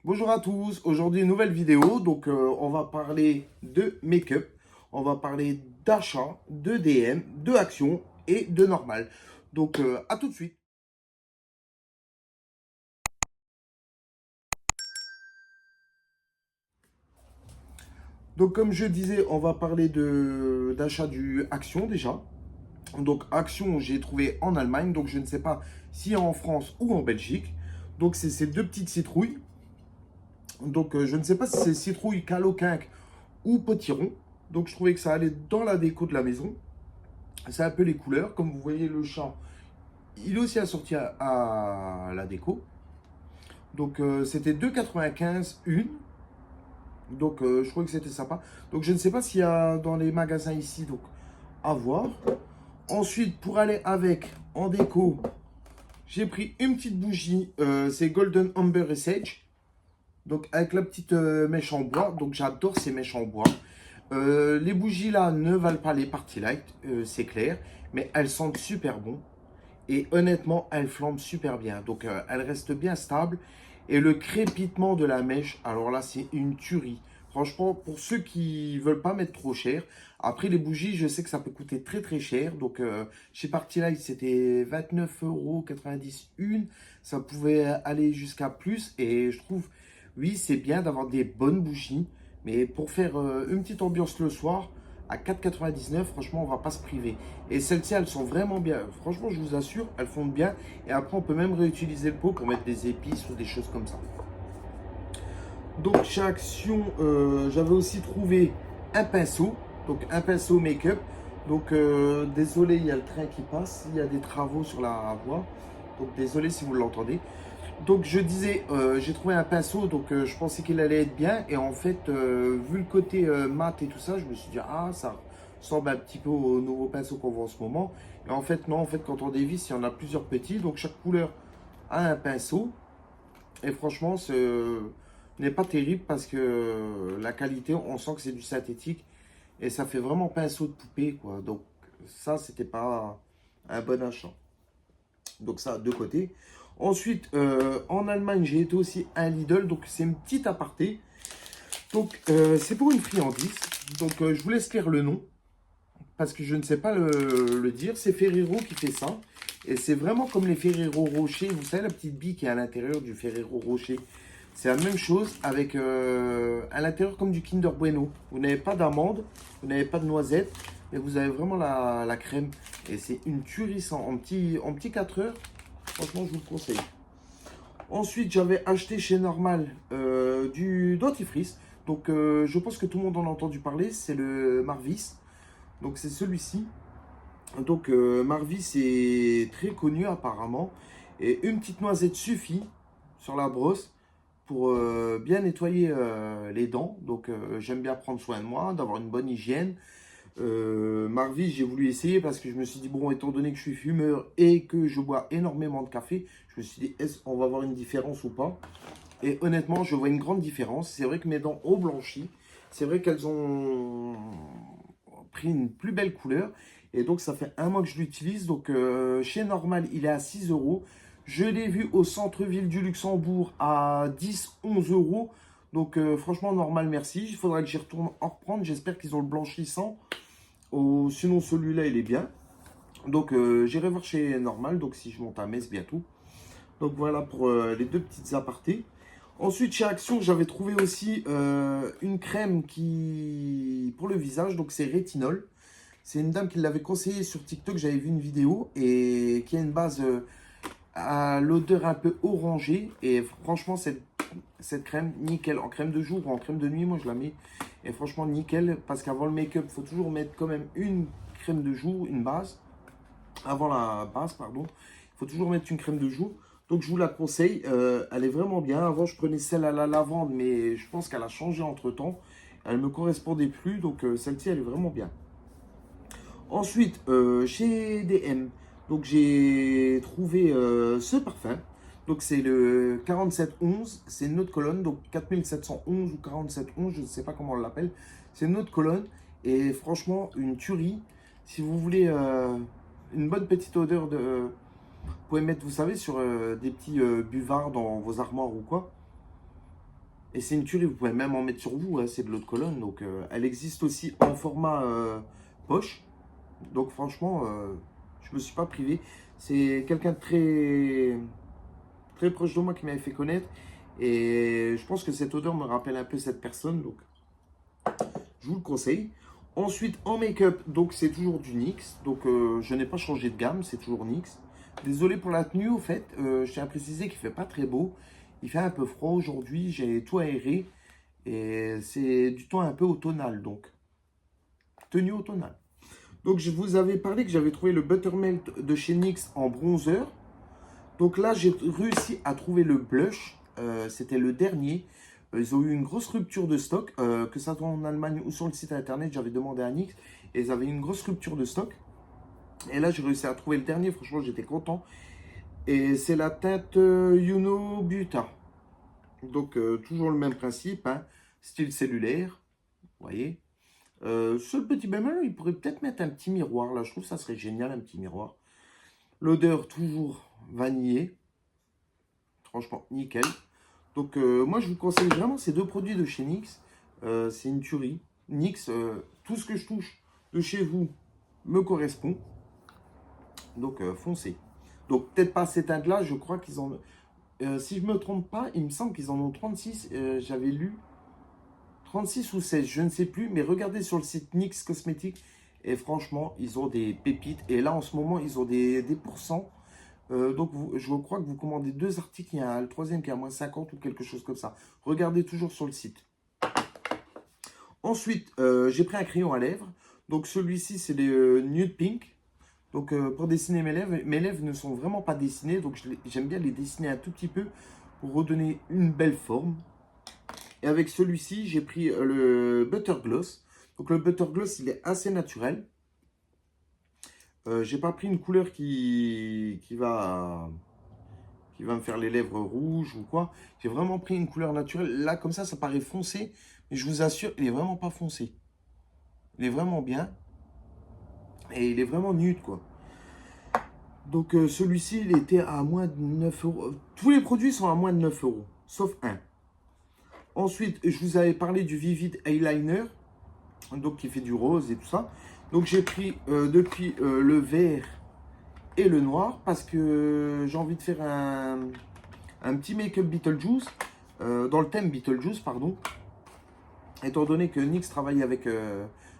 Bonjour à tous, aujourd'hui une nouvelle vidéo, on va parler de make-up, on va parler d'achat, de DM, de action et de normal. À tout de suite. Donc comme je disais, on va parler de d'achat du action déjà. Donc action, j'ai trouvé en Allemagne, donc je ne sais pas si en France ou en Belgique. Donc c'est ces deux petites citrouilles. Je ne sais pas si c'est citrouille caloquinque ou potiron. Donc je trouvais que ça allait dans la déco de la maison. C'est un peu les couleurs, comme vous voyez le chat. Il est aussi assorti à la déco. C'était 2,95 une. Je trouvais que c'était sympa. Donc je ne sais pas s'il y a dans les magasins ici. Donc à voir. Ensuite, pour aller avec en déco, j'ai pris une petite bougie. C'est Golden Amber et Sage. Donc avec la petite mèche en bois. Donc j'adore ces mèches en bois. Les bougies là ne valent pas les party light, c'est clair. Mais elles sentent super bon. Et honnêtement, elle flambe super bien. Elle reste bien stable. Et le crépitement de la mèche, alors là, c'est une tuerie. Franchement, pour ceux qui veulent pas mettre trop cher. Après, les bougies, je sais que ça peut coûter très très cher. Chez Partylight, c'était 29,90 € une. Ça pouvait aller jusqu'à plus. Et je trouve, oui, c'est bien d'avoir des bonnes bougies. Mais pour faire une petite ambiance le soir, à 4,99, franchement, on va pas se priver. Et celles-ci, elles sont vraiment bien. Franchement, je vous assure, elles fondent bien. Et après, on peut même réutiliser le pot pour mettre des épices ou des choses comme ça. Donc, chez Action, j'avais aussi trouvé un pinceau. Donc, un pinceau make-up. Désolé, il y a le train qui passe. Il y a des travaux sur la voie. Donc, désolé si vous l'entendez. Donc je disais, j'ai trouvé un pinceau, je pensais qu'il allait être bien. Et en fait, vu le côté mat et tout ça, je me suis dit, ah, ça ressemble un petit peu au nouveau pinceau qu'on voit en ce moment. Et en fait, non, en fait, quand on dévisse, il y en a plusieurs petits. Donc chaque couleur a un pinceau. Et franchement, ce n'est pas terrible parce que la qualité, on sent que c'est du synthétique. Et ça fait vraiment pinceau de poupée, quoi. Donc ça, c'était pas un bon achat. Donc ça, de côté. Ensuite, en Allemagne, j'ai été aussi à Lidl. Donc c'est une petite aparté. C'est pour une friandise. Je vous laisse lire le nom. Parce que je ne sais pas le dire. C'est Ferrero qui fait ça. Et c'est vraiment comme les Ferrero Rocher. Vous savez, la petite bille qui est à l'intérieur du Ferrero Rocher. C'est la même chose avec à l'intérieur comme du Kinder Bueno. Vous n'avez pas d'amande, vous n'avez pas de noisette, mais vous avez vraiment la crème. Et c'est une tuerie ça, en petit 4 heures. Franchement, je vous le conseille. Ensuite, j'avais acheté chez Normal du dentifrice. Je pense que tout le monde en a entendu parler. C'est le Marvis. Donc, c'est celui-ci. Marvis est très connu apparemment. Et une petite noisette suffit sur la brosse pour bien nettoyer les dents. J'aime bien prendre soin de moi, d'avoir une bonne hygiène. Marvis, j'ai voulu essayer parce que je me suis dit, bon, étant donné que je suis fumeur et que je bois énormément de café, je me suis dit, est-ce qu'on va voir une différence ou pas? Et honnêtement, je vois une grande différence. C'est vrai que mes dents ont blanchi. C'est vrai qu'elles ont pris une plus belle couleur. Et donc, ça fait un mois que je l'utilise. Chez Normal, il est à 6 euros. Je l'ai vu au centre-ville du Luxembourg à 10, 11 euros. Franchement, Normal, merci. Il faudra que j'y retourne en reprendre. J'espère qu'ils ont le blanchissant. Sinon, celui-là, il est bien. J'irai voir chez Normal. Donc, si je monte à Metz bientôt. Donc, voilà pour les deux petites apartés. Ensuite, chez Action, j'avais trouvé aussi une crème qui pour le visage. Donc, c'est rétinol. C'est une dame qui l'avait conseillé sur TikTok. J'avais vu une vidéo et qui a une base à l'odeur un peu orangée. Et franchement, cette crème, nickel. En crème de jour ou en crème de nuit, moi, je la mets. Et franchement, nickel. Parce qu'avant le make-up, il faut toujours mettre quand même une crème de jour, une base. Avant la base, pardon. Il faut toujours mettre une crème de jour. Donc, je vous la conseille. Elle est vraiment bien. Avant, je prenais celle à la lavande, mais je pense qu'elle a changé entre-temps. Elle ne me correspondait plus. Celle-ci, elle est vraiment bien. Ensuite, chez DM, j'ai trouvé ce parfum. Donc, c'est le 4711. C'est une eau de Cologne. Donc, 4711 ou 4711, je ne sais pas comment on l'appelle. C'est une eau de Cologne. Et franchement, une tuerie. Si vous voulez une bonne petite odeur de. Vous pouvez mettre, vous savez, sur des petits buvards dans vos armoires ou quoi. Et c'est une tuerie, vous pouvez même en mettre sur vous, hein, c'est de l'eau de Cologne. Donc elle existe aussi en format poche. Donc franchement, je me suis pas privé. C'est quelqu'un de très proche de moi qui m'avait fait connaître. Et je pense que cette odeur me rappelle un peu cette personne. Donc je vous le conseille. Ensuite, en make-up, donc c'est toujours du NYX. Donc je n'ai pas changé de gamme, c'est toujours NYX. Désolé pour la tenue, au fait. Je tiens à préciser qu'il ne fait pas très beau. Il fait un peu froid aujourd'hui. J'ai tout aéré. Et c'est du temps un peu automnal. Donc, tenue automnale. Donc, je vous avais parlé que j'avais trouvé le Buttermelt de chez NYX en bronzer. Donc là, j'ai réussi à trouver le blush. C'était le dernier. Ils ont eu une grosse rupture de stock, que ça soit en Allemagne ou sur le site internet. J'avais demandé à NYX et ils avaient une grosse rupture de stock. Et là, j'ai réussi à trouver le dernier. Franchement, j'étais content. Et c'est la teinte Yuno Buta. Donc, toujours le même principe, hein, style cellulaire. Vous voyez. Seul petit bémol, il pourrait peut-être mettre un petit miroir. Là, je trouve que ça serait génial, un petit miroir. L'odeur, toujours vanillée. Franchement, nickel. Donc, moi, je vous conseille vraiment ces deux produits de chez NYX. C'est une tuerie. NYX, tout ce que je touche de chez vous me correspond. Donc, foncez. Donc, peut-être pas ces teintes-là. Je crois qu'ils en... si je ne me trompe pas, il me semble qu'ils en ont 36. J'avais lu 36 ou 16, je ne sais plus. Mais regardez sur le site NYX Cosmétiques. Et franchement, ils ont des pépites. Et là, en ce moment, ils ont des pourcents. Donc, je crois que vous commandez deux articles. Il y a le troisième qui est à moins 50 ou quelque chose comme ça. Regardez toujours sur le site. Ensuite, j'ai pris un crayon à lèvres. Donc, celui-ci, c'est les Nude Pink. Donc, pour dessiner mes lèvres ne sont vraiment pas dessinées. Donc, j'aime bien les dessiner un tout petit peu pour redonner une belle forme. Et avec celui-ci, j'ai pris le Butter Gloss. Donc, le Butter Gloss, il est assez naturel. J'ai pas pris une couleur qui va me faire les lèvres rouges ou quoi. J'ai vraiment pris une couleur naturelle. Là, comme ça paraît foncé. Mais je vous assure, il est vraiment pas foncé. Il est vraiment bien. Et il est vraiment nude, quoi. Donc, celui-ci, il était à moins de 9 euros. Tous les produits sont à moins de 9 euros. Sauf un. Ensuite, je vous avais parlé du Vivid Eyeliner. Donc, qui fait du rose et tout ça. Donc, j'ai pris depuis le vert et le noir. Parce que j'ai envie de faire un petit make-up Beetlejuice. Dans le thème Beetlejuice, pardon. Étant donné que NYX travaille avec,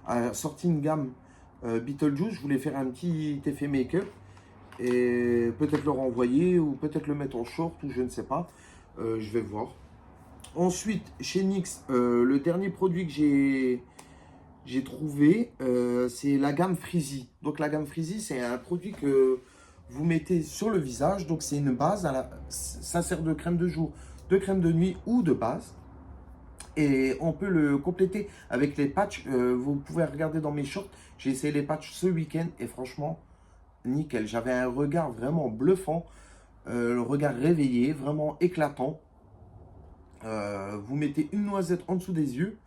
a sorti une gamme Beetlejuice, je voulais faire un petit effet make-up et peut-être le renvoyer ou peut-être le mettre en short ou je ne sais pas. Je vais voir. Ensuite, chez NYX, le dernier produit que j'ai trouvé, c'est la gamme Freezy. Donc la gamme Freezy, c'est un produit que vous mettez sur le visage. Donc c'est une base, ça sert de crème de jour, de crème de nuit ou de base. Et on peut le compléter avec les patchs. Vous pouvez regarder dans mes shorts. J'ai essayé les patchs ce week-end et franchement, nickel. J'avais un regard vraiment bluffant. Le regard réveillé, vraiment éclatant. Vous mettez une noisette en dessous des yeux.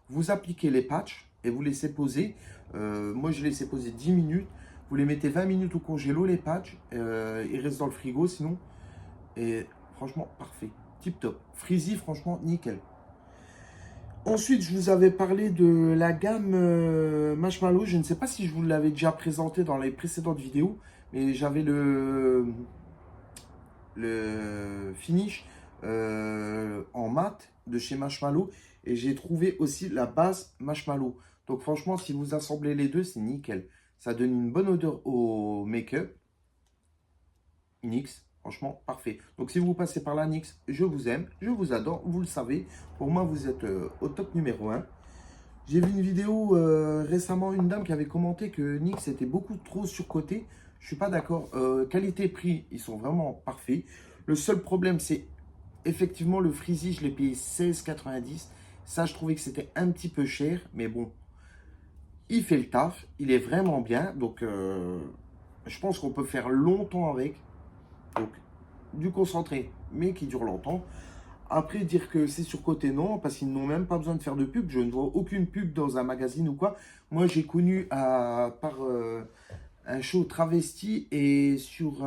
Vous appliquez les patchs et vous laissez poser. Moi, je laissé poser 10 minutes. Vous les mettez 20 minutes au congélo, les patchs. Ils restent dans le frigo sinon. Et franchement, parfait. Tip top. Freezy, franchement, nickel. Ensuite, je vous avais parlé de la gamme Marshmallow. Je ne sais pas si je vous l'avais déjà présenté dans les précédentes vidéos, mais j'avais le finish en mat de chez Marshmallow et j'ai trouvé aussi la base Marshmallow. Donc franchement, si vous assemblez les deux, c'est nickel. Ça donne une bonne odeur au make-up. NYX. Franchement, parfait. Donc, si vous passez par la NYX, je vous aime, je vous adore, vous le savez. Pour moi, vous êtes au top numéro 1. J'ai vu une vidéo récemment, une dame qui avait commenté que NYX était beaucoup trop surcoté. Je ne suis pas d'accord. Qualité-prix, ils sont vraiment parfaits. Le seul problème, c'est effectivement le Freezy, je l'ai payé 16,90. Ça, je trouvais que c'était un petit peu cher, mais bon, il fait le taf, il est vraiment bien. Donc, je pense qu'on peut faire longtemps avec. Donc, du concentré, mais qui dure longtemps. Après, dire que c'est surcoté, non, parce qu'ils n'ont même pas besoin de faire de pub. Je ne vois aucune pub dans un magazine ou quoi. Moi, j'ai connu par un show travesti et sur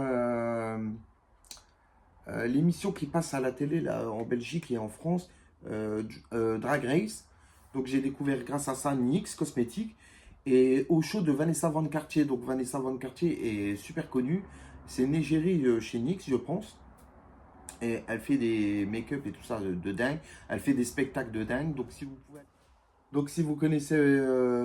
l'émission qui passe à la télé là, en Belgique et en France. Drag Race. Donc j'ai découvert grâce à ça NYX Cosmétiques et au show de Vanessa Van Cartier. Donc Vanessa Van Cartier est super connue. C'est une égérie chez NYX, je pense. Et elle fait des make-up et tout ça de dingue. Elle fait des spectacles de dingue. Donc si vous connaissez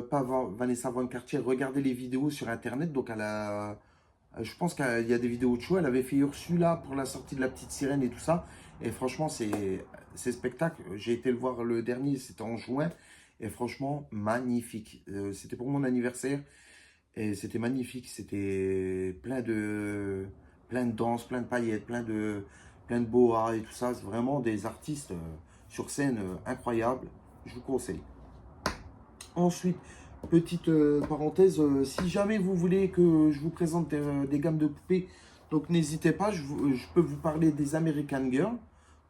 pas Vanessa Van Cartier, regardez les vidéos sur internet. Donc je pense qu'il y a des vidéos de show. Elle avait fait Ursula pour la sortie de La Petite Sirène et tout ça. Et franchement, ces spectacles, j'ai été le voir le dernier, c'était en juin. Et franchement, magnifique. C'était pour mon anniversaire. Et c'était magnifique. C'était plein de danse, plein de paillettes, plein de boas et tout ça. C'est vraiment des artistes sur scène incroyables. Je vous conseille. Ensuite, petite parenthèse, si jamais vous voulez que je vous présente des gammes de poupées, donc n'hésitez pas, je peux vous parler des American Girl,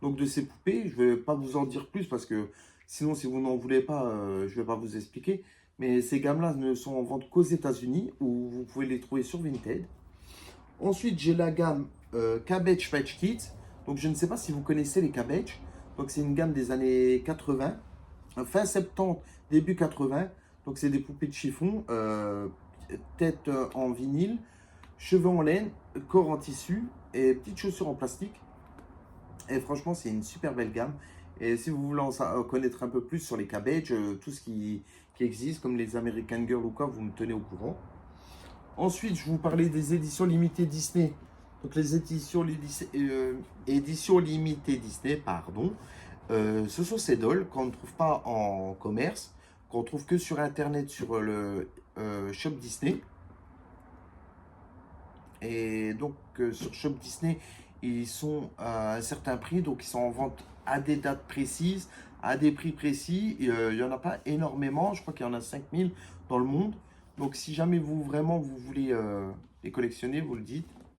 donc de ces poupées. Je ne vais pas vous en dire plus parce que sinon, si vous n'en voulez pas, je ne vais pas vous expliquer. Mais ces gammes-là ne sont en vente qu'aux États-Unis où vous pouvez les trouver sur Vinted. Ensuite, j'ai la gamme Cabbage Patch Kids. Donc, je ne sais pas si vous connaissez les Cabbage. Donc, c'est une gamme des années 80, fin 70, début 80. Donc, c'est des poupées de chiffon, tête en vinyle, cheveux en laine, corps en tissu et petites chaussures en plastique. Et franchement, c'est une super belle gamme. Et si vous voulez connaître un peu plus sur les Cabbage, tout ce qui existe, comme les American Girl ou quoi, vous me tenez au courant. Ensuite, je vais vous parler des éditions limitées Disney. Donc, les éditions limitées Disney, pardon. Ce sont ces dolls qu'on ne trouve pas en commerce, qu'on trouve que sur Internet, sur le Shop Disney. Et donc, sur Shop Disney, ils sont à un certain prix, donc ils sont en vente à des dates précises, à des prix précis. Il n'y en a pas énormément, je crois qu'il y en a 5000 dans le monde. Donc, si jamais vous voulez les collectionner, vous le dites.